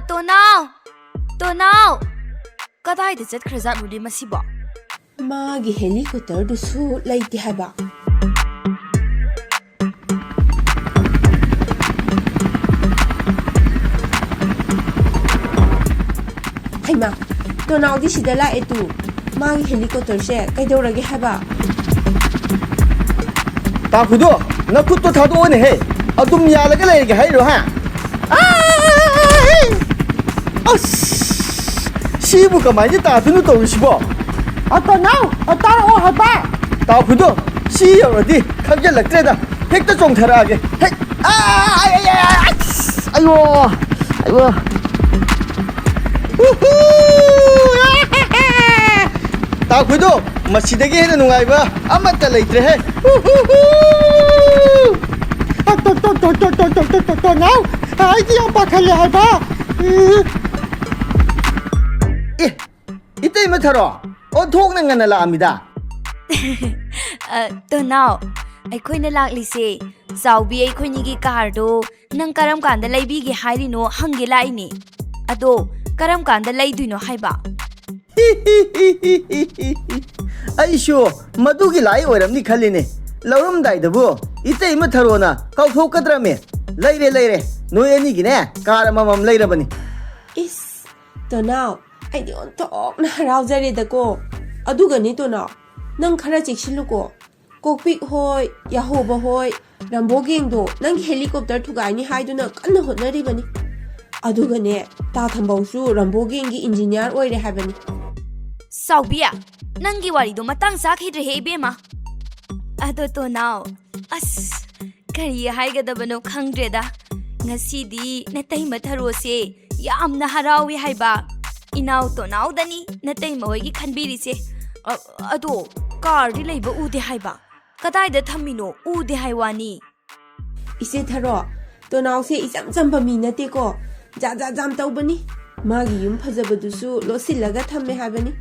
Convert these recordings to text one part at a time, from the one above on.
ꯇꯣꯅꯥꯎ ꯀꯗꯥꯏꯗ ꯆꯠꯈ꯭ꯔꯖꯥꯠꯅꯣꯅꯦ ꯃꯁꯤꯕꯣ ꯃꯥꯒꯤ ꯍꯦꯂꯤꯀꯣꯞꯇꯔꯗꯨꯁꯨ ꯂꯩꯇꯦ ꯍꯥꯏꯕ ꯍꯩꯃꯥ ꯇꯣꯅꯥꯎꯗꯤ ꯁꯤꯗ ꯂꯥꯛꯑꯦ ꯇꯨ ꯃꯥꯒꯤ ꯍꯦꯂꯤꯀꯣꯞꯇꯔꯁꯦ ꯀꯩꯗꯧꯔꯒꯦ ꯍꯥꯏꯕ ꯇꯥꯈꯨꯗꯣ ꯅꯈꯨꯠꯇꯣ ꯊꯥꯗꯣꯛꯑꯣꯅꯦꯍꯦ ꯑꯗꯨꯝ ꯌꯥꯜꯂꯒ ꯂꯩꯔꯒꯦ ꯍꯥꯏꯔꯣ ꯍꯥ ꯑꯁ ꯁꯤꯕꯨ ꯀꯃꯥꯏꯅ ꯇꯥꯗꯣꯏꯅꯣ ꯇꯧꯔꯤꯁꯤꯕꯣ ꯇꯣꯅꯥꯎ ꯇꯥꯔꯛꯑꯣ ꯍꯥꯏꯕ ꯇꯥꯈꯨꯗꯣ ꯁꯤ ꯌꯧꯔꯗꯤ ꯈꯪꯖꯤꯜꯂꯛꯇ꯭ꯔꯦꯗ ꯍꯦꯛꯇ ꯆꯣꯡꯊꯔꯛꯑꯒꯦ ꯍꯦꯛ ꯑꯌꯣ ꯑꯌꯣ ꯇꯥꯈꯨꯗꯣ ꯃꯁꯤꯗꯒꯤ ꯍꯦꯟꯅ ꯅꯨꯡꯉꯥꯏꯕ ꯑꯃꯠꯇ ꯂꯩꯇ꯭ꯔꯦꯍꯦ ꯇꯣꯅꯥꯎ ꯑꯩꯗꯤ ꯌꯥꯝ ꯄꯥꯈꯠꯂꯦ ꯍꯥꯏꯕ ꯑꯦ ꯏꯇꯩꯃ ꯊꯔꯣ ꯑꯣꯟꯊꯣꯛꯅ ꯉꯟꯅ ꯂꯥꯛꯑꯝꯃꯤꯗ ꯇꯣꯅꯥꯎ ꯑꯩꯈꯣꯏꯅ ꯂꯥꯛꯂꯤꯁꯦ ꯆꯥꯎꯕꯤ ꯑꯩꯈꯣꯏꯅꯤꯒꯤ ꯀꯥꯔꯗꯣ ꯅꯪ ꯀꯔꯝ ꯀꯥꯟꯗ ꯂꯩꯕꯤꯒꯦ ꯍꯥꯏꯔꯤꯅꯣ ꯍꯪꯒꯦ ꯂꯥꯛꯏꯅꯦ ꯑꯗꯣ ꯀꯔꯝ ꯀꯥꯟꯗ ꯂꯩꯗꯣꯏꯅꯣ ꯍꯥꯏꯕ ꯑꯩꯁꯨ ꯃꯗꯨꯒꯤ ꯂꯥꯏ ꯑꯣꯏꯔꯝꯅꯤ ꯈꯜꯂꯤꯅꯦ ꯂꯧꯔꯝꯗꯥꯏꯗꯕꯨ ꯏꯇꯩꯃ ꯊꯔꯣꯅ ꯀꯥꯎꯊꯣꯛꯀꯗ꯭ꯔꯃꯦ ꯂꯩꯔꯦ ꯅꯣꯏ ꯑꯅꯤꯒꯤꯅꯦ ꯀꯥꯔ ꯑꯃꯃꯝ ꯂꯩꯔꯕꯅꯤ ꯏꯁ ꯇꯣꯅꯥꯎ ꯑꯩꯗꯤ ꯑꯣꯟꯊꯣꯛꯅ ꯍꯔꯥꯎꯖꯔꯦꯗꯀꯣ ꯑꯗꯨꯒꯅꯤ ꯇꯣꯅꯥꯎ ꯅꯪ ꯈꯔ ꯆꯦꯛꯁꯤꯜꯂꯨꯀꯣ ꯀꯣꯛꯄꯤꯛ ꯍꯣꯏ ꯌꯥꯍꯣꯕ ꯍꯣꯏ ꯔꯝꯕꯣꯒꯦꯡꯗꯣ ꯅꯪꯒꯤ ꯍꯦꯂꯤꯀꯣꯞꯇꯔ ꯊꯨꯒꯥꯏꯅꯤ ꯍꯥꯏꯗꯨꯅ ꯀꯟꯅ ꯍꯣꯠꯅꯔꯤꯕꯅꯤ ꯑꯗꯨꯒꯅꯦ ꯇꯥ ꯊꯝꯕꯧꯁꯨ ꯔꯝꯕꯣꯒꯦꯡꯒꯤ ꯏꯟꯖꯤꯅꯤꯌꯥꯔ ꯑꯣꯏꯔꯦ ꯍꯥꯏꯕꯅꯤ ꯆꯥꯎꯕꯤꯌꯥ ꯅꯪꯒꯤ ꯋꯥꯔꯤꯗꯣ ꯃꯇꯥꯡ ꯆꯥꯈꯤꯗ꯭ꯔꯦꯍꯦ ꯏꯕꯦꯝꯃ ꯑꯗꯣ ꯇꯣꯅꯥꯎ ꯑꯁ ꯀꯔꯤ ꯍꯥꯏꯒꯗꯕꯅꯣ ꯈꯪꯗ꯭ꯔꯦꯗ ꯉꯁꯤꯗꯤ ꯅꯇꯩꯃ ꯊꯔꯣꯁꯦ ꯌꯥꯝꯅ ꯍꯔꯥꯎꯋꯦ ꯍꯥꯏꯕ ꯏꯅꯥꯎ ꯇꯣꯅꯥꯎꯗꯅꯤ ꯅꯇꯩꯃ ꯍꯣꯏꯒꯤ ꯈꯟꯕꯤꯔꯤꯁꯦ ꯑꯗꯣ ꯀꯥꯔꯗꯤ ꯂꯩꯕ ꯎꯗꯦ ꯍꯥꯏꯕ ꯀꯗꯥꯏꯗ ꯊꯝꯃꯤꯅꯣ ꯎꯗꯦ ꯍꯥꯏ ꯋꯥꯅꯤ ꯏꯆꯦ ꯊꯔꯣ ꯇꯣꯅꯥꯎꯁꯦ ꯏꯆꯝ ꯆꯝꯕ ꯃꯤ ꯅꯠꯇꯦꯀꯣ ꯖꯥꯝ ꯇꯧꯕꯅꯤ ꯃꯥꯒꯤ ꯌꯨꯝ ꯐꯖꯕꯗꯨꯁꯨ ꯂꯣꯠꯁꯤꯜꯂꯒ ꯊꯝꯃꯦ ꯍꯥꯏꯕꯅꯤ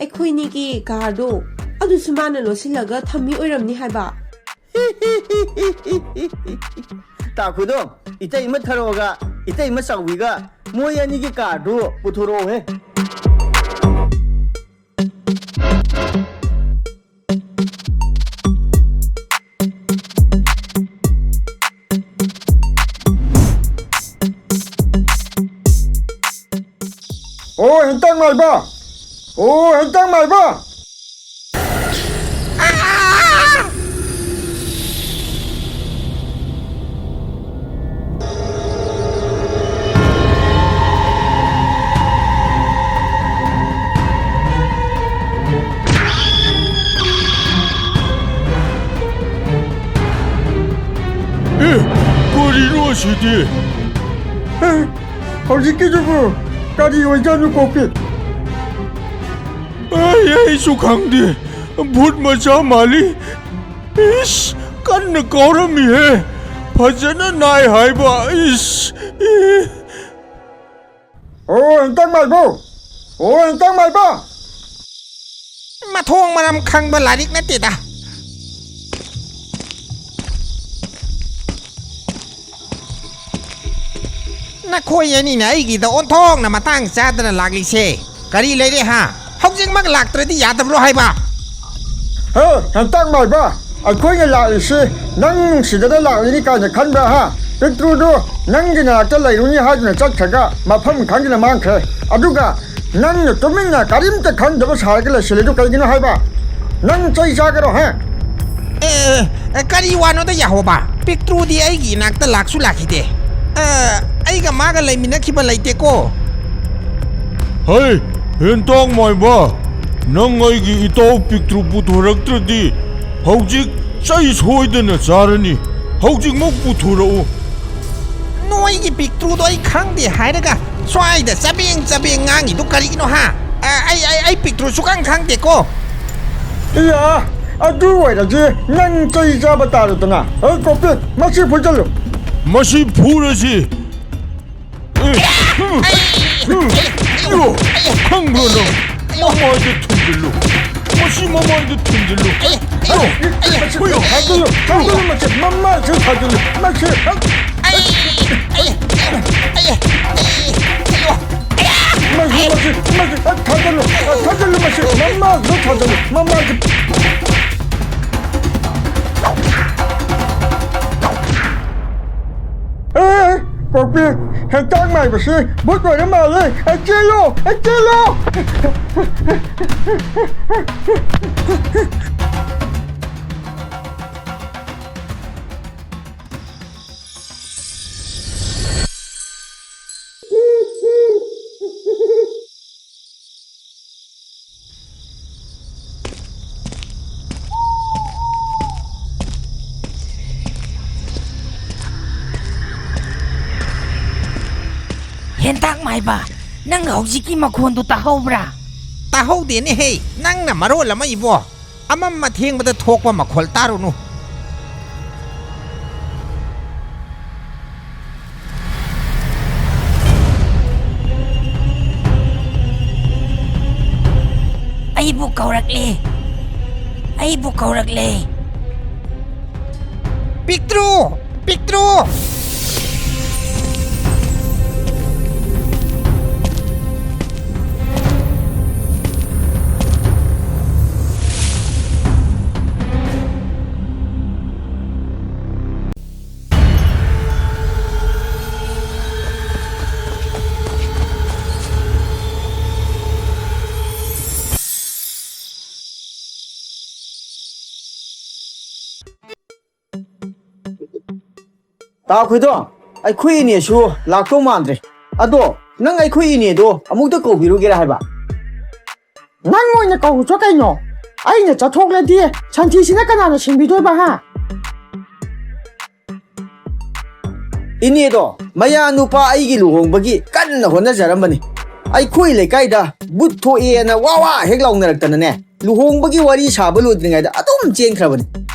ꯑꯩꯈꯣꯏꯅꯤꯒꯤ ꯀꯥꯔꯗꯣ ꯑꯗꯨꯁꯨ ꯃꯥꯅ ꯂꯣꯠꯁꯤꯜꯂꯒ ꯊꯝꯃꯤ ꯑꯣꯏꯔꯝꯅꯤ ꯍꯥꯏꯕ ꯇꯥꯈꯨꯗꯣ ꯏꯇꯩꯃ ꯊꯔꯣꯒ ꯏꯇꯩꯃ ꯆꯥꯎꯕꯤꯒ ꯃꯣꯏ ꯑꯅꯤꯒꯤ ꯀꯥꯔꯗꯨ ꯄꯨꯊꯣꯔꯛꯑꯣꯍꯦ ꯍꯦꯟꯇꯪ ꯃꯥꯏꯕ ꯍꯦꯟꯇꯪ ꯃꯥꯏꯕ ꯀꯔꯤꯅꯣ ꯁꯤꯗꯤ ꯍꯧꯖꯤꯛꯀꯤꯗꯨꯕꯨ ꯀꯔꯤ ꯑꯣꯏꯖꯥꯠꯅꯣ ꯀꯣꯛꯄꯤꯛ ꯑꯩꯁꯨ ꯈꯪꯗꯦ ꯚꯨꯠ ꯃꯆꯥ ꯃꯥꯜꯂꯤ ꯏꯁ ꯀꯟꯅ ꯀꯧꯔꯝꯃꯤꯍꯦ ꯐꯖꯅ ꯅꯥꯏ ꯍꯥꯏꯕ ꯏꯁ ꯍꯦꯟꯇꯪ ꯃꯥꯏꯕ ꯍꯦꯟꯇꯪ ꯃꯥꯏꯕ ꯃꯊꯣꯡ ꯃꯔꯝ ꯈꯪꯕ ꯂꯥꯏꯔꯤꯛ ꯅꯠꯇꯦꯗ ꯅꯈꯣꯏ ꯑꯅꯤꯅ ꯑꯩꯒꯤꯗ ꯑꯣꯟꯊꯣꯛꯅ ꯃꯇꯥꯡ ꯆꯥꯗꯅ ꯂꯥꯛꯂꯤꯁꯦ ꯀꯔꯤ ꯂꯩꯔꯦ ꯍꯥ ꯍꯧꯖꯤꯛꯃꯛ ꯂꯥꯛꯇ꯭ꯔꯗꯤ ꯌꯥꯗꯕ꯭ꯔꯣ ꯍꯥꯏꯕ ꯍꯦꯟꯇꯪ ꯃꯥꯏꯕ ꯑꯩꯈꯣꯏꯅ ꯂꯥꯛꯂꯤꯁꯤ ꯅꯪ ꯅꯨꯡꯁꯤꯗꯅ ꯂꯥꯛꯂꯤꯅꯤ ꯀꯥꯏꯅ ꯈꯟꯕ꯭ꯔꯥ ꯍꯥ ꯄꯤꯛꯇ꯭ꯔꯨꯗꯨ ꯅꯪꯒꯤ ꯅꯥꯛꯇ ꯂꯩꯔꯨꯅꯤ ꯍꯥꯏꯗꯨꯅ ꯆꯠꯈ꯭ꯔꯒ ꯃꯐꯝ ꯈꯪꯗꯅ ꯃꯥꯡꯈ꯭ꯔꯦ ꯑꯗꯨꯒ ꯅꯪꯅ ꯇꯨꯃꯤꯟꯅ ꯀꯔꯤꯝꯇ ꯈꯪꯗꯕ ꯁꯥꯔꯒ ꯂꯩꯁꯤꯜꯂꯤꯗꯨ ꯀꯩꯒꯤꯅꯣ ꯍꯥꯏꯕ ꯅꯪ ꯆꯩ ꯆꯥꯒꯔꯣ ꯍꯦ ꯀꯔꯤ ꯋꯥꯅꯣꯗ ꯌꯥꯍꯣꯕ ꯄꯤꯛꯇ꯭ꯔꯨꯗꯤ ꯑꯩꯒꯤ ꯏꯅꯥꯛꯇ ꯂꯥꯛꯁꯨ ꯂꯥꯛꯈꯤꯗꯦ ꯑꯩꯒ ꯃꯥꯒ ꯂꯩꯃꯤꯟꯅꯈꯤꯕ ꯂꯩꯇꯦꯀꯣ ꯍꯩ ꯍꯦꯟꯇꯥꯡ ꯃꯥꯏꯕ ꯅꯪ ꯑꯩꯒꯤ ꯏꯇꯥꯎ ꯄꯤꯛꯇ꯭ꯔꯨ ꯄꯨꯊꯣꯔꯛꯇ꯭ꯔꯗꯤ ꯍꯧꯖꯤꯛ ꯆꯩ ꯁꯣꯏꯗꯅ ꯆꯥꯔꯅꯤ ꯍꯧꯖꯤꯛꯃꯛ ꯄꯨꯊꯣꯔꯛꯎ ꯅꯣꯏꯒꯤ ꯄꯤꯛꯇ꯭ꯔꯨꯗꯣ ꯑꯩ ꯈꯪꯗꯦ ꯍꯥꯏꯔꯒ ꯁ꯭ꯋꯥꯏꯗ ꯆꯕꯦꯡ ꯉꯥꯡꯉꯤꯗꯣ ꯀꯔꯤꯒꯤꯅꯣ ꯍꯥ ꯑꯩ ꯄꯤꯛꯇ꯭ꯔꯨ ꯁꯨꯛꯈꯪ ꯈꯪꯗꯦꯀꯣ ꯏꯌꯥ ꯑꯗꯨ ꯑꯣꯏꯔꯗꯤ ꯅꯪ ꯆꯩ ꯆꯥꯕ ꯇꯥꯔꯦꯗꯅ ꯀꯣꯛꯄꯤꯛ ꯃꯁꯤ ꯐꯨꯖꯜꯂꯨ ꯃꯁꯤ ꯐꯨꯔꯁꯤ ꯈꯪꯕ꯭ꯔꯣ ꯅꯪ ꯃꯃꯥꯏꯗ ꯊꯨꯝꯖꯤꯜꯂꯨ ꯃꯁꯤ ꯃꯃꯥꯏꯗ ꯊꯨꯝꯖꯤꯜꯂꯨ ꯊꯥꯖꯤꯜꯂꯨ ꯃꯁꯤ ꯃꯃꯥꯏꯁꯤ ꯊꯥꯖꯤꯜꯂꯨ ꯃꯁꯤ ꯃꯃꯥꯁꯨ ꯊꯥꯖꯜꯂꯨ ꯃꯃꯥꯁꯨ ꯀꯣꯛꯄꯤ ꯍꯦꯛꯇꯥꯛ ꯃꯥꯏꯕꯁꯤ ꯚꯨꯠ ꯑꯣꯏꯔ ꯃꯥꯜꯂꯦ ꯆꯦꯜꯂꯣ ꯆꯦꯜꯂꯣ ꯍꯦꯟꯇꯥꯛ ꯃꯥꯏꯕ ꯅꯪ ꯍꯧꯖꯤꯛꯀꯤ ꯃꯈꯣꯟꯗꯨ ꯇꯥꯍꯧꯕ꯭ꯔꯥ ꯇꯥꯍꯧꯗꯦꯅꯦꯍꯦ ꯅꯪꯅ ꯃꯔꯣꯜ ꯑꯃ ꯏꯕꯣ ꯑꯃꯝ ꯑꯊꯦꯡꯕꯗ ꯊꯣꯛꯄ ꯃꯈꯣꯜ ꯇꯥꯔꯨꯅꯨ ꯑꯩꯕꯨ ꯀꯧꯔꯛꯂꯦ ꯄꯤꯛꯇ꯭ꯔꯨ ꯇꯥ ꯈꯣꯏꯗꯣ ꯑꯩꯈꯣꯏ ꯏꯅꯦꯁꯨ ꯂꯥꯛꯇꯧ ꯃꯥꯟꯗ꯭ꯔꯦ ꯑꯗꯣ ꯅꯪ ꯑꯩꯈꯣꯏ ꯏꯅꯦꯗꯣ ꯑꯃꯨꯛꯇ ꯀꯧꯕꯤꯔꯨꯒꯦꯔꯥ ꯍꯥꯏꯕ ꯅꯪ ꯑꯣꯏꯅ ꯀꯧꯔꯨꯆꯣ ꯀꯩꯅꯣ ꯑꯩꯅ ꯆꯠꯊꯣꯛꯂꯗꯤ ꯁꯟꯊꯤꯁꯤꯅ ꯀꯅꯥꯅ ꯁꯦꯡꯕꯤꯗꯣꯏꯕ ꯍꯥ ꯏꯅꯦꯗꯣ ꯃꯌꯥ ꯅꯨꯄꯥ ꯑꯩꯒꯤ ꯂꯨꯍꯣꯡꯕꯒꯤ ꯀꯟꯅ ꯍꯣꯠꯅꯖꯔꯝꯕꯅꯤ ꯑꯩꯈꯣꯏ ꯂꯩꯀꯥꯏꯗ ꯕꯨꯠ ꯊꯣꯛꯑꯦꯅ ꯋꯥ ꯍꯦꯛ ꯂꯥꯎꯅꯔꯛꯇꯅꯅꯦ ꯂꯨꯍꯣꯡꯕꯒꯤ ꯋꯥꯔꯤ ꯁꯥꯕ ꯂꯣꯏꯗ꯭ꯔꯤꯉꯩꯗ ꯑꯗꯨꯝ ꯆꯦꯟꯈ꯭ꯔꯕꯅꯤ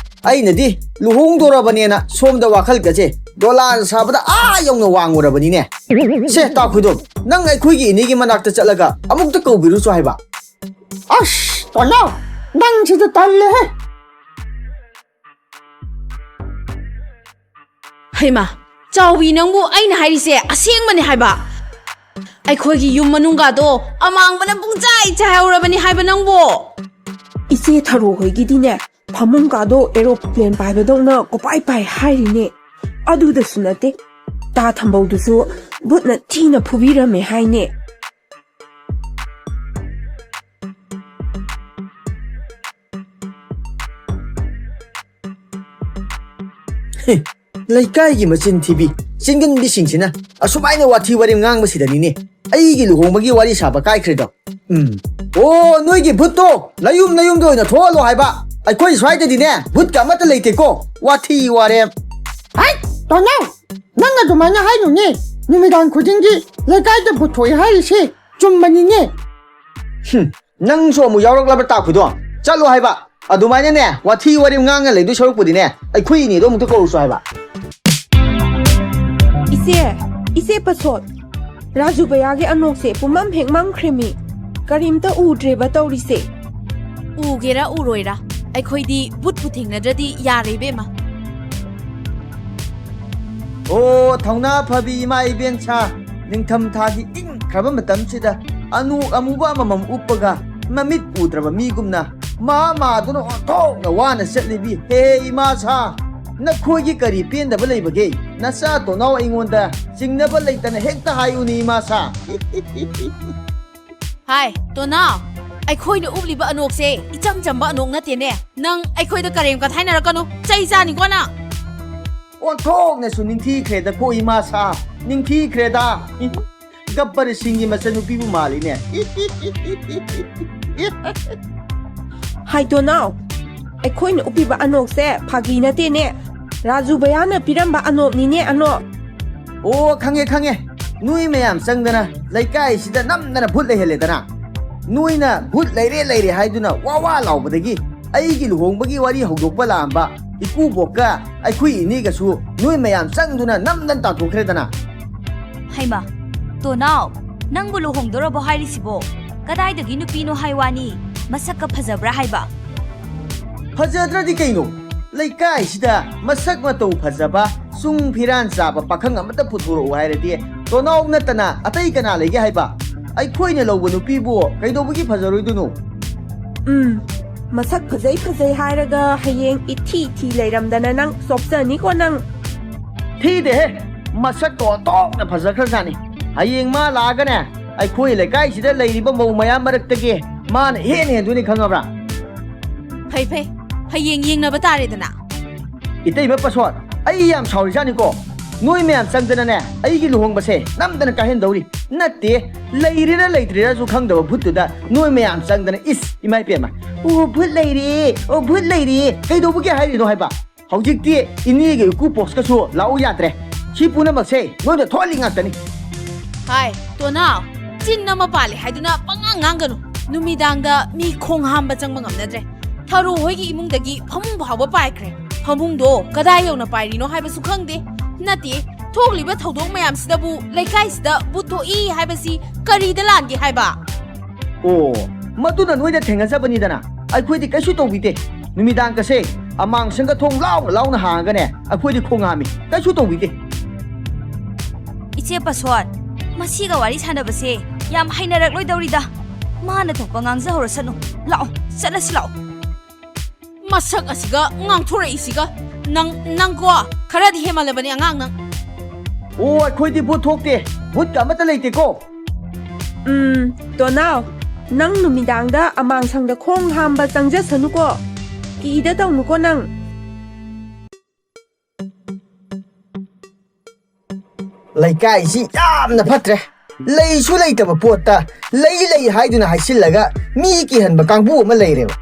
ꯑꯩꯅꯗꯤ ꯂꯨꯍꯣꯡꯗꯣꯔꯕꯅꯦꯅ ꯁꯣꯝꯗ ꯋꯥꯈꯜꯒꯁꯦ ꯗꯣꯂꯥꯟ ꯁꯥꯕꯗ ꯌꯧꯅ ꯋꯥꯡꯉꯨꯔꯕꯅꯤꯅꯦ ꯁꯦ ꯇꯥꯈꯣꯏꯗꯣ ꯅꯪ ꯑꯩꯈꯣꯏꯒꯤ ꯏꯅꯦꯒꯤ ꯃꯅꯥꯛꯇ ꯆꯠꯂꯒ ꯑꯃꯨꯛꯇ ꯀꯧꯕꯤꯔꯨꯆꯣ ꯍꯥꯏꯕ ꯑꯁ ꯇꯣꯅꯥꯎ ꯅꯪꯁꯤꯗ ꯇꯜꯂꯦꯍꯦ ꯍꯩꯃꯥ ꯆꯥꯎꯕꯤ ꯅꯪꯕꯨ ꯑꯩꯅ ꯍꯥꯏꯔꯤꯁꯦ ꯑꯁꯦꯡꯕꯅꯦ ꯍꯥꯏꯕ ꯑꯩꯈꯣꯏꯒꯤ ꯌꯨꯝ ꯃꯅꯨꯡꯒꯗꯣ ꯑꯃꯥꯡꯕꯅ ꯄꯨꯡꯆꯥꯏ ꯆꯥꯏꯍꯧꯔꯕꯅꯤ ꯍꯥꯏꯕ ꯅꯪꯕꯣ ꯏꯆꯦ ꯊꯔꯣ ꯍꯣꯏꯒꯤꯗꯤꯅꯦ ꯐꯃꯨꯡꯀꯥꯗꯣ ꯑꯦꯔꯣꯄ꯭ꯂꯦꯟ ꯄꯥꯏꯕꯗꯧꯅ ꯀꯣꯄꯥꯏ ꯄꯥꯏ ꯍꯥꯏꯔꯤꯅꯦ ꯑꯗꯨꯗꯁꯨ ꯅꯠꯇꯦ ꯇꯥ ꯊꯝꯕꯧꯗꯨꯁꯨ ꯕꯨꯠꯅ ꯊꯤꯅ ꯐꯨꯕꯤꯔꯝꯃꯦ ꯍꯥꯏꯅꯦ ꯂꯩꯀꯥꯏꯒꯤ ꯃꯆꯤꯟ ꯊꯤꯕꯤ ꯆꯤꯟꯒꯟꯕꯤꯁꯤꯡꯁꯤꯅ ꯑꯁꯨꯃꯥꯏꯅ ꯋꯥꯊꯤ ꯋꯥꯔꯦꯝ ꯉꯥꯡꯕꯁꯤꯗꯅꯤꯅꯦ ꯑꯩꯒꯤ ꯂꯨꯍꯣꯡꯕꯒꯤ ꯋꯥꯔꯤ ꯁꯥꯕ ꯀꯥꯏꯈ꯭ꯔꯦꯗꯣ ꯑꯣ ꯅꯣꯏꯒꯤ ꯚꯨꯠꯇꯣ ꯅꯌꯨꯝꯗ ꯑꯣꯏꯅ ꯊꯣꯛꯍꯜꯂꯣ ꯍꯥꯏꯕ ꯑꯩꯈꯣꯏ ꯁ꯭ꯋꯥꯏꯗꯗꯤꯅꯦ ꯚꯨꯠꯀ ꯑꯃꯠꯇ ꯂꯩꯇꯦꯀꯣ ꯋꯥꯊꯤ ꯋꯥꯔꯦꯝ ꯍꯥꯏ ꯇꯣꯅꯥꯎ ꯅꯪ ꯑꯗꯨꯃꯥꯏꯅ ꯍꯥꯏꯅꯨꯅꯦ ꯅꯨꯃꯤꯗꯥꯡ ꯈꯨꯗꯤꯡꯒꯤ ꯂꯩꯀꯥꯏꯗ ꯕꯨꯠꯊꯣꯛꯏ ꯍꯥꯏꯔꯤꯁꯦ ꯆꯨꯝꯕꯅꯤꯅꯦ ꯅꯪꯁꯨ ꯑꯃꯨꯛ ꯌꯥꯎꯔꯛꯂꯕ ꯇꯥꯛꯄꯗꯣ ꯆꯠꯂꯣ ꯍꯥꯏꯕ ꯑꯗꯨꯃꯥꯏꯅꯅꯦ ꯋꯥꯊꯤ ꯋꯥꯔꯦꯝ ꯉꯥꯡꯉ ꯂꯩꯗꯣꯏ ꯁꯔꯨꯛꯄꯨꯗꯤꯅꯦ ꯑꯩꯈꯣꯏ ꯏꯅꯦꯗꯣ ꯑꯃꯨꯛꯇ ꯀꯧꯔꯨꯆꯣ ꯍꯥꯏꯕ ꯏꯆꯦ ꯄꯁꯣꯠ ꯔꯥꯖꯨ ꯕꯌꯥꯒꯤ ꯑꯅꯣꯛꯁꯦ ꯄꯨꯝꯃꯝ ꯍꯦꯛ ꯃꯝꯈ꯭ꯔꯦꯃꯤ ꯀꯔꯤꯝꯇ ꯎꯗ꯭ꯔꯦꯕ ꯇꯧꯔꯤꯁꯦ ꯎꯒꯦꯔꯥ ꯎꯔꯣꯏꯔꯥ ꯑꯩꯈꯣꯏꯗꯤ ꯕꯨꯠꯄꯨ ꯊꯦꯡꯅꯗ꯭ꯔꯗꯤ ꯌꯥꯔꯦ ꯏꯕꯦꯝꯃ ꯑꯣ ꯊꯧꯅꯥ ꯐꯕꯤ ꯏꯃꯥ ꯏꯕꯦꯟꯁꯥ ꯅꯤꯡꯊꯝ ꯊꯥꯒꯤ ꯏꯪꯈ꯭ꯔꯕ ꯃꯇꯝꯁꯤꯗ ꯑꯅꯣꯛ ꯑꯃꯨꯕ ꯑꯃꯃꯝ ꯎꯞꯄꯒ ꯃꯃꯤꯠ ꯎꯗ꯭ꯔꯕ ꯃꯤꯒꯨꯝꯅ ꯃꯥꯗꯨꯅ ꯑꯣꯟꯊꯣꯛꯅ ꯋꯥꯅ ꯆꯠꯂꯤꯕꯤ ꯍꯦ ꯏꯃꯥ ꯁꯥ ꯅꯈꯣꯏꯒꯤ ꯀꯔꯤ ꯄꯦꯟꯗꯕ ꯂꯩꯕꯒꯦ ꯅꯆꯥ ꯇꯣꯅꯥꯎ ꯑꯩꯉꯣꯟꯗ ꯆꯤꯡꯅꯕ ꯂꯩꯇꯅ ꯍꯦꯛꯇ ꯍꯥꯏꯌꯨꯅꯤ ꯏꯃꯥ ꯁꯥ ꯍꯥꯏ ꯇꯣꯅꯥꯎ ꯑꯩꯈꯣꯏꯅ ꯎꯞꯂꯤꯕ ꯑꯅꯣꯛꯁꯦ ꯏꯆꯝ ꯆꯝꯕ ꯑꯅꯣꯛ ꯅꯠꯇꯦꯅꯦ ꯅꯪ ꯑꯩꯈꯣꯏꯗ ꯀꯔꯦꯝ ꯀꯊꯥꯏꯅꯔꯛꯀꯅꯨ ꯆꯩ ꯆꯥꯅꯤꯀꯣ ꯅꯪ ꯑꯣꯟꯊꯣꯛꯅꯁꯨ ꯅꯤꯡꯊꯤꯈ꯭ꯔꯦꯗ ꯀꯣ ꯏꯃꯥ ꯁꯥ ꯅꯤꯡꯊꯤꯈ꯭ꯔꯦꯗ ꯒꯞꯄꯔ ꯁꯤꯡꯒꯤ ꯃꯆꯟꯅꯨꯄꯤꯕꯨ ꯃꯥꯜꯂꯤꯅꯦ ꯍꯥꯏ ꯇꯣꯅꯥꯎ ꯑꯩꯈꯣꯏꯅ ꯎꯞꯄꯤꯕ ꯑꯅꯣꯛꯁꯦ ꯐꯥꯒꯤ ꯅꯠꯇꯦꯅꯦ ꯔꯥꯖꯨ ꯕꯌꯥꯅ ꯄꯤꯔꯝꯕ ꯑꯅꯣꯛꯅꯤꯅꯦ ꯑꯅꯣꯛ ꯑꯣ ꯈꯪꯉꯦ ꯅꯣꯏ ꯃꯌꯥꯝ ꯆꯪꯗꯅ ꯂꯩꯀꯥꯏꯁꯤꯗ ꯅꯝꯗꯅ ꯚꯨꯠ ꯂꯩꯍꯜꯂꯦꯗꯅ ꯅꯣꯏꯅ ꯚꯨꯠ ꯂꯩꯔꯦ ꯍꯥꯏꯗꯨꯅ ꯋꯥ ಲಾꯎꯕꯗꯒꯤ ꯑꯩꯒꯤ ꯂꯨꯍꯣꯡꯕꯒꯤ ꯋꯥꯔꯤ ꯍꯧꯗꯣꯛꯄ ꯂꯥꯛꯑꯝꯕ ꯏꯀꯨꯕꯣꯛꯀ ꯑꯩꯈꯣꯏ ꯏꯅꯦꯒꯁꯨ ꯅꯣꯏ ꯃꯌꯥꯝ ꯆꯪꯗꯨꯅ ꯅꯝꯗꯅ ꯇꯥꯟꯊꯣꯛꯈ꯭ꯔꯦꯗꯅ ꯍꯩꯃꯥ ꯇꯣꯅꯥꯎ ꯅꯪꯕꯨ ꯂꯨꯍꯣꯡꯗꯣꯔꯕꯣ ꯍꯥꯏꯔꯤꯁꯤꯕꯣ ꯀꯗꯥꯏꯗꯒꯤ ꯅꯨꯄꯤꯅꯣ ꯍꯥꯏꯋꯥꯅꯤ ꯃꯁꯛꯀ ꯐꯖꯕ꯭ꯔꯥ ꯍꯥꯏꯕ ꯐꯖꯗ꯭ꯔꯗꯤ ꯀꯩꯅꯣ ꯂꯩꯀꯥꯏꯁꯤꯗ ꯃꯁꯛ ꯃꯇꯧ ꯐꯖꯕ ꯆꯨꯡ ꯐꯤꯔꯥꯟ ꯆꯥꯕ ꯄꯥꯈꯪ ꯑꯃꯠꯇ ꯄꯨꯊꯣꯔꯛꯎ ꯍꯥꯏꯔꯗꯤ ꯇꯣꯅꯥꯎ ꯅꯠꯇꯅ ꯑꯇꯩ ꯀꯅꯥ ꯂꯩꯒꯦ ꯍꯥꯏꯕ ꯑꯩꯈꯣꯏꯅ ꯂꯧꯕ ꯅꯨꯄꯤꯕꯨ ꯀꯩꯗꯧꯕꯒꯤ ꯐꯖꯔꯣꯏꯗꯣꯏꯅꯣ ꯃꯁꯛ ꯐꯖꯩ ꯐꯖꯩ ꯍꯥꯏꯔꯒ ꯍꯌꯦꯡ ꯏꯊꯤ ꯊꯤ ꯂꯩꯔꯝꯗꯅ ꯅꯪ ꯆꯣꯞꯆꯅꯤꯀꯣ ꯅꯪ ꯊꯤꯗꯦꯍꯦ ꯃꯁꯛꯇꯣ ꯑꯣꯟꯊꯣꯛꯅ ꯐꯖꯈ꯭ꯔꯖꯥꯠꯅꯤ ꯍꯌꯦꯡ ꯃꯥ ꯂꯥꯛꯑꯒꯅꯦ ꯑꯩꯈꯣꯏ ꯂꯩꯀꯥꯏꯁꯤꯗ ꯂꯩꯔꯤꯕ ꯃꯧ ꯃꯌꯥꯝ ꯃꯔꯛꯇꯒꯤ ꯃꯥꯅ ꯍꯦꯟꯅ ꯍꯦꯟꯗꯣꯏꯅꯤ ꯈꯪꯉꯕ꯭ꯔꯥ ꯐꯩ ꯐꯩ ꯍꯌꯦꯡ ꯌꯦꯡꯅꯕ ꯇꯥꯔꯦꯗꯅ ꯏꯇꯩꯃ ꯄꯁꯣꯠ ꯑꯩ ꯌꯥꯝ ꯁꯥꯎꯔꯤꯖꯥꯠꯅꯤꯀꯣ ꯅꯣꯏ ꯃꯌꯥꯝ ꯆꯪꯗꯅꯅꯦ ꯑꯩꯒꯤ ꯂꯨꯍꯣꯡꯕꯁꯦ ꯅꯝꯗꯅ ꯀꯥꯏꯍꯟꯗꯧꯔꯤ ꯅꯠꯇꯦ ꯂꯩꯔꯤꯔ ꯂꯩꯇ꯭ꯔꯤꯔꯁꯨ ꯈꯪꯗꯕ ꯚꯨꯠꯇꯨꯗ ꯅꯣꯏ ꯃꯌꯥꯝ ꯆꯪꯗꯅ ꯏꯁ ꯏꯃꯥ ꯏꯄꯦꯝꯃ ꯑꯣ ꯚꯨꯠ ꯂꯩꯔꯤ ꯑꯣ ꯚꯨꯠ ꯂꯩꯔꯤ ꯀꯩꯗꯧꯕꯒꯤ ꯍꯥꯏꯔꯤꯅꯣ ꯍꯥꯏꯕ ꯍꯧꯖꯤꯛꯇꯤ ꯏꯅꯦꯒ ꯏꯀꯨ ꯄꯣꯛꯁꯀꯁꯨ ꯂꯥꯛꯎ ꯌꯥꯗ꯭ꯔꯦ ꯁꯤ ꯄꯨꯝꯅꯃꯛꯁꯦ ꯅꯣꯏꯅ ꯊꯣꯛꯍꯜꯂꯤ ꯉꯥꯛꯇꯅꯤ ꯍꯥꯏ ꯇꯣꯅꯥꯎ ꯆꯤꯟ ꯑꯃ ꯄꯥꯜꯂꯦ ꯍꯥꯏꯗꯨꯅ ꯄꯪꯉꯥꯡ ꯉꯥꯡꯒꯅꯨ ꯅꯨꯃꯤꯗꯥꯡꯗ ꯃꯤ ꯈꯣꯡ ꯍꯥꯝꯕ ꯆꯪꯕ ꯉꯝꯅꯗ꯭ꯔꯦ ꯊꯔꯣ ꯍꯣꯏꯒꯤ ꯏꯃꯨꯡꯗꯒꯤ ꯐꯃꯨꯡ ꯐꯥꯎꯕ ꯄꯥꯏꯈ꯭ꯔꯦ ꯐꯃꯨꯡꯗꯣ ꯀꯗꯥꯏ ꯌꯧꯅ ꯄꯥꯏꯔꯤꯅꯣ ꯍꯥꯏꯕꯁꯨ ꯈꯪꯗꯦ ꯅꯠꯇꯦ ꯊꯣꯛꯂꯤꯕ ꯊꯧꯗꯣꯛ ꯃꯌꯥꯝꯁꯤꯗꯕꯨ ꯂꯩꯀꯥꯏꯁꯤꯗ ꯕꯨꯠ ꯊꯣꯛꯏ ꯍꯥꯏꯕꯁꯤ ꯀꯔꯤꯗ ꯂꯥꯟꯒꯦ ꯍꯥꯏꯕ ꯑꯣ ꯃꯗꯨꯅ ꯅꯣꯏꯗ ꯊꯦꯡꯅꯖꯕꯅꯤꯗꯅ ꯑꯩꯈꯣꯏꯗꯤ ꯀꯩꯁꯨ ꯇꯧꯕꯤꯗꯦ ꯅꯨꯃꯤꯗꯥꯡꯒꯁꯦ ꯑꯃꯥꯡꯁꯪꯒ ꯊꯣꯡ ꯂꯥꯎꯅ ꯂꯥꯎꯅ ꯍꯥꯡꯉꯒꯅꯦ ꯑꯩꯈꯣꯏꯗꯤ ꯈꯣꯡ ꯍꯥꯝꯃꯤ ꯀꯩꯁꯨ ꯇꯧꯕꯤꯗꯦ ꯏꯆꯦ ꯄꯁꯣꯠ ꯃꯁꯤꯒ ꯋꯥꯔꯤ ꯁꯥꯟꯅꯕꯁꯦ ꯌꯥꯝ ꯍꯩꯅꯔꯛꯂꯣꯏꯗꯧꯔꯤꯗ ꯃꯥꯅ ꯊꯣꯛꯄ ꯉꯥꯡꯖꯍꯧꯔꯁꯅꯨ ꯂꯥꯛꯑꯣ ꯆꯠꯂꯁꯤ ꯂꯥꯛꯑꯣ ꯃꯁꯛ ꯑꯁꯤꯒ ꯉꯥꯡꯊꯣꯔꯛꯏꯁꯤꯒ ꯅꯪꯀꯣ ꯈꯔꯗꯤ ꯍꯦꯃꯜꯂꯕꯅꯤ ꯑꯉꯥꯡ ꯅꯪ ꯑꯣ ꯑꯩꯈꯣꯏꯗꯤ ꯚꯨꯠ ꯊꯣꯛꯇꯦ ꯚꯨꯠꯀ ꯑꯃꯠꯇ ꯂꯩꯇꯦꯀꯣ ꯇꯣꯅꯥꯎ ꯅꯪ ꯅꯨꯃꯤꯗꯥꯡꯗ ꯑꯃꯥꯡꯁꯪꯗ ꯈꯣꯡ ꯍꯥꯝꯕ ꯆꯪꯖꯁꯅꯨꯀꯣ ꯀꯤꯗ ꯇꯧꯅꯨꯀꯣ ꯅꯪ ꯂꯩꯀꯥꯏꯁꯤ ꯌꯥꯝꯅ ꯐꯠꯇ꯭ꯔꯦ ꯂꯩꯁꯨ ꯂꯩꯇꯕ ꯄꯣꯠꯇ ꯂꯩ ꯍꯥꯏꯗꯨꯅ ꯍꯥꯏꯁꯤꯜꯂꯒ ꯃꯤ ꯀꯤꯍꯟꯕ ꯀꯥꯡꯕꯨ ꯑꯃ ꯂꯩꯔꯦꯕ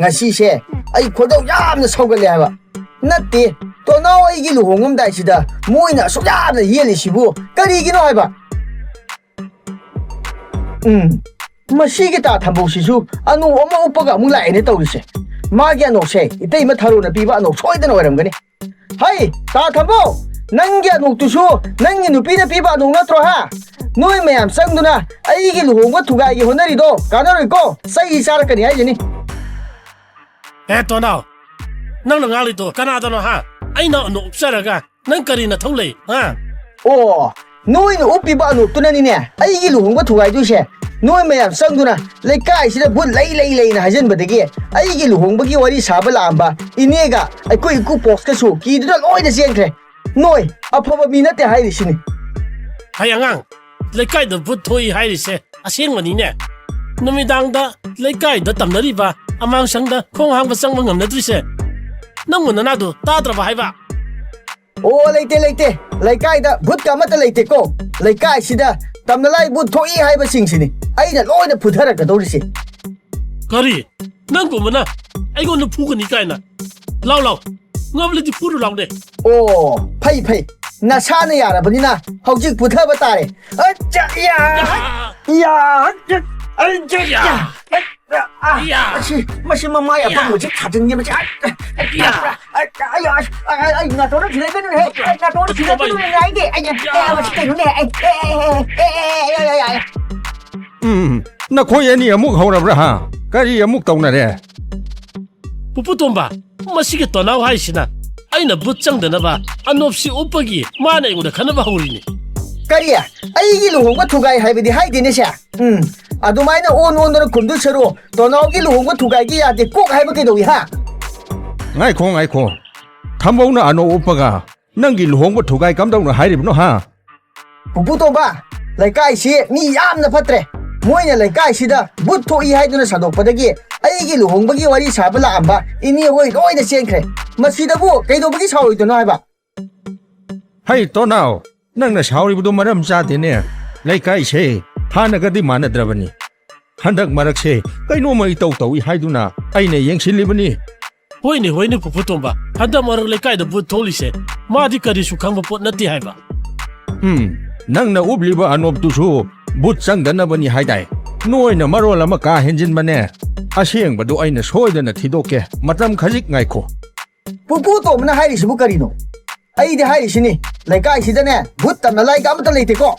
ꯉꯁꯤꯁꯦ ꯑꯩ ꯈꯣꯏꯗꯧ ꯌꯥꯝꯅ ꯁꯧꯒꯠꯂꯦ ꯍꯥꯏꯕ ꯅꯠꯇꯦ ꯇꯣꯅꯥꯎ ꯑꯩꯒꯤ ꯂꯨꯍꯣꯡꯉꯝꯗꯥꯏꯁꯤꯗ ꯃꯣꯏꯅ ꯑꯁꯨꯛ ꯌꯥꯝꯅ ꯌꯦꯜꯂꯤꯁꯤꯕꯨ ꯀꯔꯤꯒꯤꯅꯣ ꯍꯥꯏꯕ ꯃꯁꯤꯒꯤ ꯇꯥ ꯊꯝꯕꯧꯁꯤꯁꯨ ꯑꯅꯧ ꯑꯃ ꯎꯞꯄꯒ ꯑꯃꯨꯛ ꯂꯥꯛꯑꯦꯅꯦ ꯇꯧꯔꯤꯁꯦ ꯃꯥꯒꯤ ꯑꯅꯧꯁꯦ ꯏꯇꯩꯃ ꯊꯔꯣꯅ ꯄꯤꯕ ꯑꯅꯧ ꯁꯣꯏꯗꯅ ꯑꯣꯏꯔꯝꯒꯅꯤ ꯍꯩ ꯇꯥ ꯊꯝꯕꯧ ꯅꯪꯒꯤ ꯑꯅꯧꯇꯨꯁꯨ ꯅꯪꯒꯤ ꯅꯨꯄꯤꯅ ꯄꯤꯕ ꯑꯅꯧ ꯅꯠꯇ꯭ꯔꯣ ꯍꯥ ꯅꯣꯏ ꯃꯌꯥꯝ ꯆꯪꯗꯨꯅ ꯑꯩꯒꯤ ꯂꯨꯍꯣꯡꯕ ꯊꯨꯒꯥꯏꯒꯤ ꯍꯣꯠꯅꯔꯤꯗꯣ ꯀꯥꯟꯅꯔꯣꯏꯀꯣ ꯆꯩ ꯆꯥꯔꯛꯀꯅꯤ ꯍꯥꯏꯖꯅꯤ ꯇꯣꯅꯥꯎ ꯅꯪꯅ ꯉꯥꯡꯂꯤꯗꯣ ꯀꯅꯥꯗꯅꯣ ꯍꯥ ꯑꯩꯅ ꯑꯅꯧ ꯎꯞꯆꯔꯒ ꯅꯪ ꯀꯔꯤ ꯅꯊꯧ ꯂꯩ ꯍꯥ ꯑꯣ ꯅꯣꯏꯅ ꯎꯞꯄꯤꯕ ꯑꯅꯧꯇꯨꯅꯅꯤꯅꯦ ꯑꯩꯒꯤ ꯂꯨꯍꯣꯡꯕ ꯊꯨꯒꯥꯏꯗꯣꯏꯁꯦ ꯅꯣꯏ ꯃꯌꯥꯝ ꯆꯪꯗꯨꯅ ꯂꯩꯀꯥꯏꯁꯤꯗ ꯚꯨꯠ ꯂꯩꯅ ꯍꯥꯏꯖꯟꯕꯗꯒꯤ ꯑꯩꯒꯤ ꯂꯨꯍꯣꯡꯕꯒꯤ ꯋꯥꯔꯤ ꯁꯥꯕ ꯂꯥꯛꯑꯝꯕ ꯏꯅꯦꯒ ꯑꯩꯈꯣꯏ ꯏꯀꯨ ꯄꯣꯛꯁꯀꯁꯨ ꯀꯤꯗꯨꯅ ꯂꯣꯏꯅ ꯆꯦꯟꯈ꯭ꯔꯦ ꯅꯣꯏ ꯑꯐꯕ ꯃꯤ ꯅꯠꯇꯦ ꯍꯥꯏꯔꯤꯁꯤꯅꯤ ꯍꯩ ꯑꯉꯥꯡ ꯂꯩꯀꯥꯏꯗ ꯚꯨꯠ ꯊꯣꯛꯏ ꯍꯥꯏꯔꯤꯁꯦ ꯑꯁꯦꯡꯕꯅꯤꯅꯦ ꯅꯨꯃꯤꯗꯥꯡꯗ ꯂꯩꯀꯥꯏꯗ ꯇꯝꯅꯔꯤꯕ ꯑꯃꯥꯡꯁꯪꯗ ꯈꯣꯡ ꯍꯥꯡꯕ ꯆꯪꯕ ꯉꯝꯅꯗ꯭ꯔꯤꯁꯦ ꯅꯪꯕꯨ ꯅꯅꯥꯗꯨ ꯇꯥꯗ꯭ꯔꯕ ꯍꯥꯏꯕ ꯑꯣ ꯂꯩꯇꯦ ꯂꯩꯀꯥꯏꯗ ꯚꯨꯠꯀ ꯑꯃꯠꯇ ꯂꯩꯇꯦꯀꯣ ꯂꯩꯀꯥꯏꯁꯤꯗ ꯇꯝꯅꯂꯥꯏ ꯚꯨꯠ ꯊꯣꯛꯏ ꯍꯥꯏꯕꯁꯤꯡꯁꯤꯅꯤ ꯑꯩꯅ ꯂꯣꯏꯅ ꯐꯨꯊꯔꯛꯀꯗꯧꯔꯤꯁꯦ ꯀꯔꯤ ꯅꯪꯒꯨꯝꯕꯅ ꯑꯩꯉꯣꯟꯗ ꯐꯨꯒꯅꯤ ꯀꯥꯏꯅ ꯂꯥꯎ ꯉꯝꯂꯗꯤ ꯐꯨꯔꯨ ꯂꯥꯎꯅꯦ ꯑꯣ ꯐꯩ ꯅꯁꯥꯅ ꯌꯥꯔꯕꯅꯤꯅ ꯍꯧꯖꯤꯛ ꯄꯨꯊꯕ ꯇꯥꯔꯦ ꯃꯁꯤ ꯃꯃꯥꯏ ꯑꯄꯪꯕꯁꯤ ꯊꯥꯖꯤꯟꯈꯤꯕꯁꯤ ꯑꯩ ꯅꯥꯇꯣꯟꯗ ꯊꯤꯜꯂꯛꯀꯅꯨꯍꯦ ꯅꯥꯇꯣꯟꯗ ꯊꯤꯜꯂꯛꯀꯅꯨꯍꯦ ꯉꯥꯏꯒꯦ ꯀꯩꯅꯣꯅꯦ ꯅꯈꯣꯏ ꯑꯅꯤ ꯑꯃꯨꯛ ꯍꯧꯔꯕ꯭ꯔꯥ ꯍꯥ ꯀꯔꯤ ꯑꯃꯨꯛ ꯇꯧꯅꯔꯦ ꯄꯨꯄꯨ ꯇꯣꯝꯕ ꯃꯁꯤꯒꯤ ꯇꯣꯅꯥꯎ ꯍꯥꯏꯁꯤꯅ ꯑꯩꯅ ꯚꯨꯠ ꯆꯪꯗꯅꯕ ꯑꯅꯣꯞꯁꯤ ꯎꯞꯄꯒꯤ ꯃꯥꯅ ꯑꯩꯉꯣꯟꯗ ꯈꯟꯅꯕ ꯍꯧꯔꯤꯅꯤ ꯀꯔꯤ ꯑꯩꯒꯤ ꯂꯨꯍꯣꯡꯕ ꯊꯨꯒꯥꯏ ꯍꯥꯏꯕꯗꯤ ꯍꯥꯏꯗꯦꯅꯦ ꯁꯦ ꯑꯗꯨꯃꯥꯏꯅ ꯑꯣꯟꯗꯅ ꯈꯨꯝꯗꯨ ꯁꯔꯨ ꯇꯣꯅꯥꯎꯒꯤ ꯂꯨꯍꯣꯡꯕ ꯊꯨꯒꯥꯏꯒꯤ ꯌꯥꯗꯦ ꯀꯣꯛ ꯍꯥꯏꯕ ꯀꯩꯗꯧꯏ ꯍꯥ ꯉꯥꯏꯈꯣ ꯊꯝꯕꯧꯅ ꯑꯅꯧ ꯎꯞꯄꯒ ꯅꯪꯒꯤ ꯂꯨꯍꯣꯡꯕ ꯊꯨꯒꯥꯏ ꯀꯝꯗꯧꯅ ꯍꯥꯏꯔꯤꯕꯅꯣ ꯍꯥ ꯄꯨꯄꯨ ꯇꯣꯝꯕ ꯂꯩꯀꯥꯏꯁꯤ ꯃꯤ ꯌꯥꯝꯅ ꯐꯠꯇ꯭ꯔꯦ ꯃꯣꯏꯅ ꯂꯩꯀꯥꯏꯁꯤꯗ ꯚꯨꯠ ꯊꯣꯛꯏ ꯍꯥꯏꯗꯨꯅ ꯁꯟꯗꯣꯛꯄꯗꯒꯤ ꯑꯩꯒꯤ ꯂꯨꯍꯣꯡꯕꯒꯤ ꯋꯥꯔꯤ ꯁꯥꯕ ꯂꯥꯛꯑꯝꯕ ꯏꯅꯦ ꯍꯣꯏ ꯂꯣꯏꯅ ꯆꯦꯟꯈ꯭ꯔꯦ ꯃꯁꯤꯗꯕꯨ ꯀꯩꯗꯧꯕꯒꯤ ꯁꯥꯎꯔꯣꯏꯗꯣꯏꯅꯣ ꯍꯥꯏꯕ ꯍꯩ ꯇꯣꯅꯥꯎ ꯅꯪꯅ ꯁꯥꯎꯔꯤꯕꯗꯨ ꯃꯔꯝ ꯆꯥꯗꯦꯅꯦ ꯂꯩꯀꯥꯏꯁꯦ ꯍꯥꯟꯅꯒꯗꯤ ꯃꯥꯟꯅꯗ꯭ꯔꯕꯅꯤ ꯍꯟꯗꯛ ꯃꯔꯛꯁꯦ ꯀꯩꯅꯣꯝꯃ ꯏꯇꯧ ꯇꯧꯏ ꯍꯥꯏꯗꯨꯅ ꯑꯩꯅ ꯌꯦꯡꯁꯤꯜꯂꯤꯕꯅꯤ ꯍꯣꯏꯅꯦ ꯄꯨꯄꯨ ꯇꯣꯝꯕ ꯍꯟꯗꯛ ꯃꯔꯛ ꯂꯩꯀꯥꯏꯗ ꯚꯨꯠ ꯊꯣꯛꯂꯤꯁꯦ ꯃꯥꯗꯤ ꯀꯔꯤꯁꯨ ꯈꯪꯕ ꯄꯣꯠ ꯅꯠꯇꯦ ꯍꯥꯏꯕ ꯅꯪꯅ ꯎꯞꯂꯤꯕ ꯑꯅꯣꯞꯇꯨꯁꯨ ꯚꯨꯠ ꯆꯪꯗꯅꯕꯅꯤ ꯍꯥꯏꯗꯥꯏ ꯅꯣꯏꯅ ꯃꯔꯣꯜ ꯑꯃ ꯀꯥ ꯍꯦꯟꯖꯤꯟꯕꯅꯦ ꯑꯁꯦꯡꯕꯗꯨ ꯑꯩꯅ ꯁꯣꯏꯗꯅ ꯊꯤꯗꯣꯛꯀꯦ ꯃꯇꯝ ꯈꯖꯤꯛ ꯉꯥꯏꯈꯣ ꯄꯨꯄꯨ ꯇꯣꯝꯕꯅ ꯍꯥꯏꯔꯤꯁꯤꯕꯨ ꯀꯔꯤꯅꯣ ꯑꯩꯗꯤ ꯍꯥꯏꯔꯤꯁꯤꯅꯤ ꯂꯩꯀꯥꯏꯁꯤꯗꯅꯦ ꯚꯨꯠ ꯇꯝꯅ ꯂꯥꯏꯒ ꯑꯃꯠꯇ ꯂꯩꯇꯦꯀꯣ